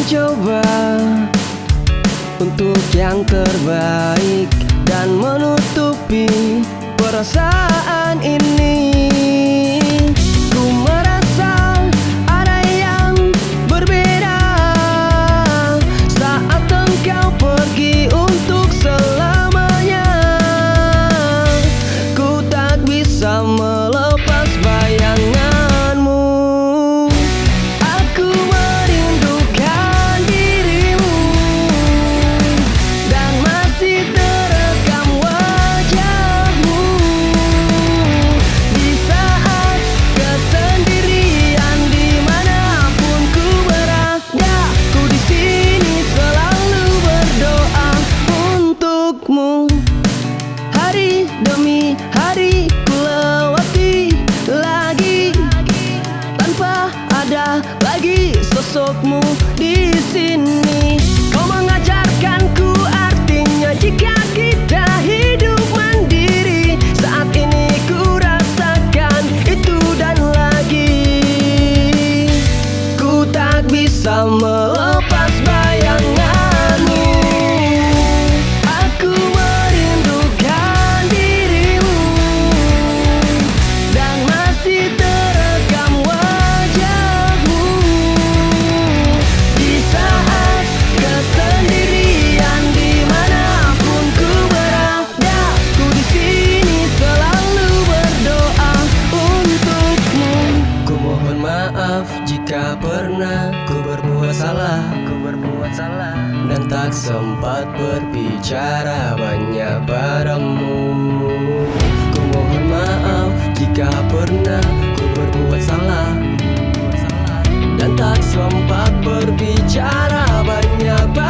mencoba untuk yang terbaik dan menutupi perasaan ini. Ku merasa ada yang berbeda saat engkau pergi untuk selamanya. Ku tak bisa melepas bayanganmu. Aku merindukan dirimu dan masih terekam wajahmu di saat kesendirian dimanapun ku berada. Ku di sini selalu berdoa untukmu. Hari demi hari ku lewati lagi tanpa ada lagi sosokmu di sini. Kau mengajarkanku artinya jika kita hidup mandiri. Saat ini ku rasakan itu dan lagi. Ku tak bisa melepas bayanganmu. Aku merindukan dirimu dan masih terekam wajahmu di saat kesendirian dimanapun ku berada. Ku di sini selalu berdoa untukmu. Ku mohon maaf jika pernah ku berbuat salah dan tak sempat berbicara banyak padamu. Ku mohon maaf jika pernah ku berbuat salah dan tak sempat berbicara banyak padamu.